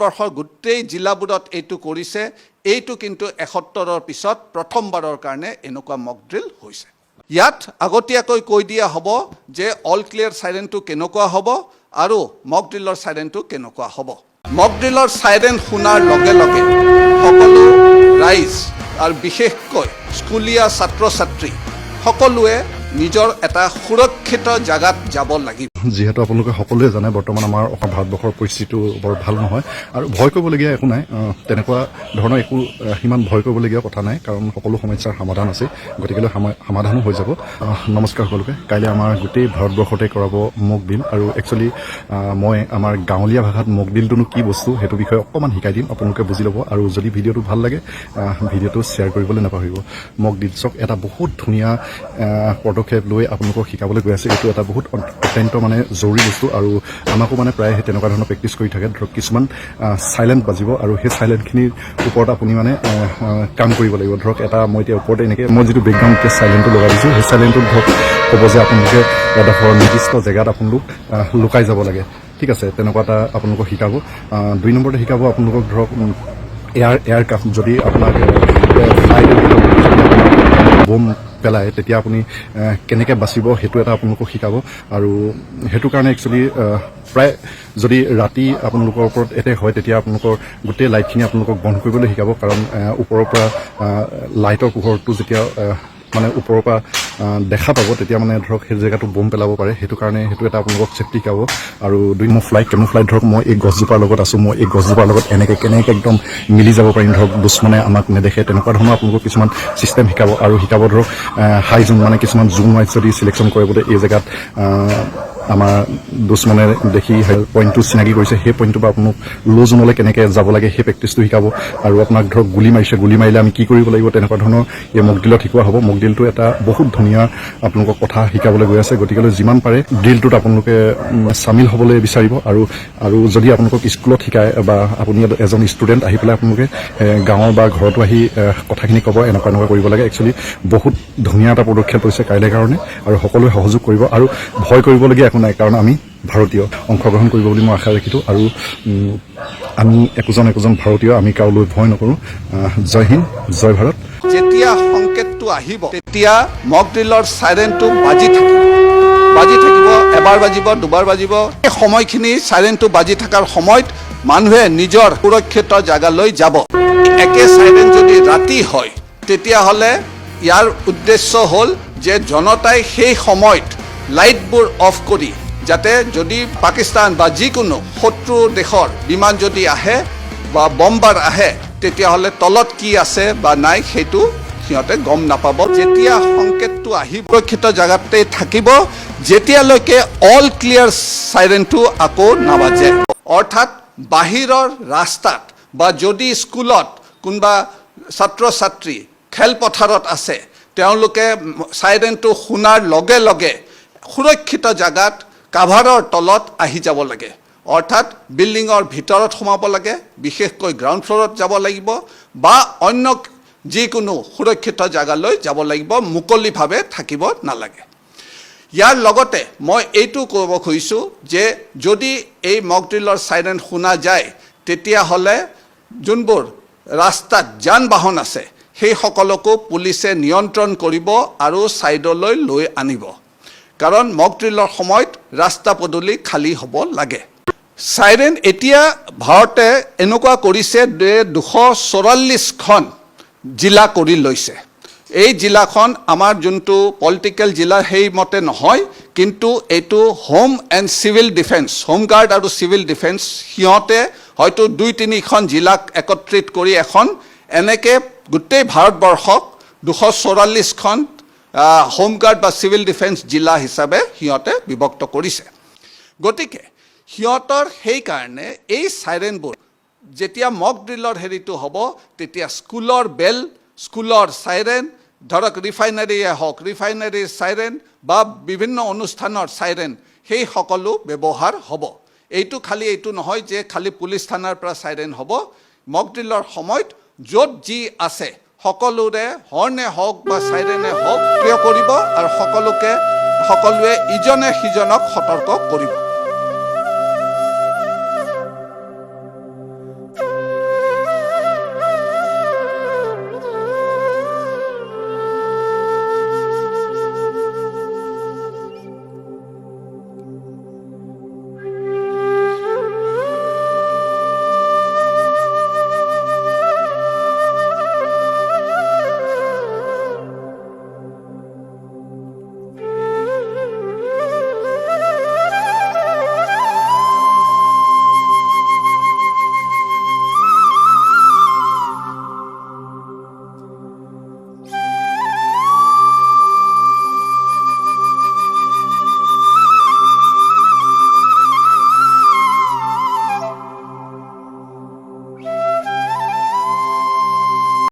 বৰ্ষৰ গোটেই জিলাবোৰত এইটো কৰিছে। এইটো কিন্তু ৭১ৰ পিছত প্ৰথমবাৰৰ কাৰণে এনেকুৱা মক ড্ৰিল হৈছে। ইয়াত আগতীয়াকৈ কৈ দিয়া হ'ব যে অল ক্লিয়াৰ চাইৰেনটো কেনেকুৱা হ'ব আৰু মক ড্ৰিলৰ চাইৰেনটো কেনেকুৱা হ'ব। মক ড্ৰিলৰ চাইৰেন শুনাৰ লগে লগে সকলো ৰাইজ আৰু বিশেষকৈ স্কুলীয়া ছাত্ৰ ছাত্ৰী সকলোৱে নিজৰ এটা সুৰক্ষিত জাগাত যাব লাগিব। যিহেতু আপোনালোকে সকলোৱে জানে বৰ্তমান আমাৰ ভাৰতবৰ্ষৰ পৰিস্থিতিটো বৰ ভাল নহয় আৰু ভয় কৰিবলগীয়া একো নাই। তেনেকুৱা ধৰণৰ একো সিমান ভয় কৰিবলগীয়া কথা নাই, কাৰণ সকলো সমস্যাৰ সমাধান আছে, গতিকে সমাধানো হৈ যাব। নমস্কাৰ সকলোকে। কাইলৈ আমাৰ গোটেই ভাৰতবৰ্ষতে কৰাব মক ড্ৰিল, আৰু একচুৱেলি মই আমাৰ গাঁৱলীয়া ভাষাত মক ড্ৰিলটোনো কি বস্তু সেইটো বিষয়ে অকণমান শিকাই দিম, আপোনালোকে বুজি ল'ব। আৰু যদি ভিডিঅ'টো ভাল লাগে ভিডিঅ'টো শ্বেয়াৰ কৰিবলৈ নাপাহৰিব। মক ড্ৰিলছক এটা বহুত ধুনীয়া পদক্ষেপ লৈ আপোনালোকক শিকাবলৈ গৈ আছে। এইটো এটা বহুত অত্যন্ত জৰুৰী বস্তু, আৰু আমাকো প্ৰায় সেই তেনেকুৱা ধৰণৰ প্ৰেক্টিচ কৰি থাকে। ধৰক কিছুমান চাইলেণ্ট বাজিব আৰু সেই চাইলেণ্টখিনিৰ ওপৰত আপুনি কাম কৰিব লাগিব। ধৰক এটা মই এতিয়া ওপৰতে এনেকৈ মই যিটো বেকগ্ৰাউণ্ড এতিয়া চাইলেণ্টটো লগাই দিছোঁ, সেই চাইলেণ্টটোত ধৰক ক'ব যে আপোনালোকে এডোখৰ নিৰ্দিষ্ট জেগাত আপোনালোক লুকাই যাব লাগে। ঠিক আছে, তেনেকুৱা এটা আপোনালোকক শিকাব। ২ নম্বৰতে শিকাব আপোনালোকক ধৰক এয়াৰক্ৰাফ্ট যদি আপোনাক বম পেলায় তেতিয়া আপুনি কেনেকৈ বাচিব সেইটো এটা আপোনালোকক শিকাব। আৰু সেইটো কাৰণে একচুৱেলি প্ৰায় যদি ৰাতি আপোনালোকৰ ওপৰত এটেক হয় তেতিয়া আপোনালোকৰ গোটেই লাইটখিনি আপোনালোকক বন্ধ কৰিবলৈ শিকাব, কাৰণ ওপৰৰ পৰা লাইটৰ পোহৰটো যেতিয়া ওপৰৰ পৰা দেখা পাব তেতিয়া ধৰক সেই জেগাটো বম পেলাব পাৰে। সেইটো কাৰণে সেইটো এটা আপোনালোকক চেফটি শিকাব। আৰু ২ নম্বৰ কেমোফ্লাইট ধৰক মই এই গছজোপাৰ লগত আছোঁ, মই এই গছজোপাৰ লগত কেনেকৈ একদম মিলি যাব পাৰিম, ধৰক দুশ্মনে আমাক নেদেখে, তেনেকুৱা ধৰণৰ আপোনালোকক কিছুমান ছিষ্টেম শিকাব। আৰু শিকাব ধৰক হাই জুম কিছুমান জুম ৱাইজ যদি চিলেকশ্যন কৰে বোলে এই জেগাত আমাৰ দুশ্মনে দেখি পইণ্টটো চিনাকি কৰিছে, সেই পইণ্টটোৰ পৰা আপোনাক ল' জোনলৈ কেনেকৈ যাব লাগে সেই প্ৰেক্টিচটো শিকাব। আৰু আপোনাক ধৰক গুলি মাৰিলে আমি কি কৰিব লাগিব তেনেকুৱা ধৰণৰ এই মক ড্ৰিলত শিকোৱা হ'ব। মক ড্ৰিলটো এটা বহুত ধুনীয়া আপোনালোকক কথা শিকাবলৈ গৈ আছে, গতিকে যিমান পাৰে ড্ৰিলটোত আপোনালোকে চামিল হ'বলৈ বিচাৰিব। আৰু যদি আপোনালোকক স্কুলত শিকায় বা আপুনি এজন ষ্টুডেণ্ট আহি পেলাই আপোনালোকে গাঁৱৰ বা ঘৰতো আহি কথাখিনি ক'ব এনেকুৱা কৰিব লাগে। একচুৱেলি বহুত ধুনীয়া এটা পদক্ষেপ লৈছে কাইলৈৰ কাৰণে, আৰু সকলোৱে সহযোগ কৰিব। আৰু ভয় কৰিবলগীয়া একো নাই, কাৰণ আমি ভাৰতীয়, অংশগ্ৰহণ কৰিব বুলি মই আশা ৰাখিছোঁ। আৰু আমি একোজন ভাৰতীয়, আমি কাৰোলৈ ভয় নকৰোঁ। জয় হিন্দ, জয় ভাৰত। যেতিয়া সংকেতটো আহিব তেতিয়া মক ড্ৰিলৰ চাইৰেনটো বাজি থাকিব, এবাৰ বাজিব, দুবাৰ বাজিব। এই সময়খিনি চাইৰেনটো বাজি থকাৰ সময়ত মানুহে নিজৰ সুৰক্ষিত জাগালৈ যাব। একে চাইৰেন যদি ৰাতি হয় তেতিয়াহ'লে ইয়াৰ উদ্দেশ্য হ'ল যে জনতাই সেই সময়ত লাইটবোৰ অফ কৰি, যাতে যদি পাকিস্তান বা যিকোনো শত্ৰু দেশৰ বিমান যদি আহে বা বম্বাৰ আহে তেতিয়াহ'লে তলত কি আছে বা নাই সেইটো সিহঁতে গম নাপাব। যেতিয়া সংকেতটো আহিব সুৰক্ষিত জেগাতে থাকিব যেতিয়ালৈকে অল ক্লিয়াৰ চাইৰেনটো আকৌ নাবাজে। অৰ্থাৎ বাহিৰৰ ৰাস্তাত বা যদি স্কুলত কোনোবা ছাত্ৰ ছাত্ৰী খেলপথাৰত আছে তেওঁলোকে চাইৰেনটো শুনাৰ লগে লগে সুৰক্ষিত জেগাত কাভাৰৰ তলত আহি যাব লাগে। অৰ্থাৎ বিল্ডিঙৰ ভিতৰত সোমাব লাগে, বিশেষকৈ গ্ৰাউণ্ড ফ্ল'ৰত যাব লাগিব বা অন্য যিকোনো সুৰক্ষিত জেগালৈ যাব লাগিব, মুকলিভাৱে থাকিব নালাগে। ইয়াৰ লগতে মই এইটো ক'ব খুজিছোঁ যে যদি এই মক ড্ৰিলৰ চাইৰেন শুনা যায় তেতিয়াহ'লে যোনবোৰ ৰাস্তাত যান বাহন আছে সেই সকলকো পুলিচে নিয়ন্ত্ৰণ কৰিব আৰু ছাইডলৈ লৈ আনিব, কাৰণ মক ড্ৰিলৰ সময়ত ৰাস্তা পদূলি খালী হ'ব লাগে। চাইৰেন এতিয়া ভাৰতে এনেকুৱা কৰিছে যে ২৪৪খন জিলা কৰি লৈছে। এই জিলাখন আমাৰ যোনটো পলিটিকেল জিলা সেইমতে নহয়, কিন্তু এইটো home and civil defence, home guard আৰু চিভিল ডিফেন্স সিহঁতে হয়তো ২-৩খন জিলাক একত্ৰিত কৰি এখন এনেকৈ গোটেই ভাৰতবৰ্ষক ২৪৪খন হোম গাৰ্ড বা চিভিল ডিফেন্স জিলা হিচাপে সিহঁতে বিভক্ত কৰিছে। গতিকে সিহঁতৰ সেইকাৰণে এই চাইৰেনবোৰ যেতিয়া মক ড্ৰিলৰ হেৰিটো হ'ব তেতিয়া স্কুলৰ বেল, স্কুলৰ চাইৰেন, ধৰক ৰিফাইনাৰীয়ে হওক ৰিফাইনাৰীৰ চাইৰেন বা বিভিন্ন অনুষ্ঠানৰ চাইৰেন, সেই সকলো ব্যৱহাৰ হ'ব। এইটো নহয় যে খালী পুলিচ থানাৰ পৰা চাইৰেন হ'ব। মক ড্ৰিলৰ সময়ত য'ত যি আছে সকলোৰে হৰ্ণে হওক বা চাইৰেনে হওক ক্ৰিয় কৰিব আৰু সকলোৱে ইজনে সিজনক সতৰ্ক কৰিব।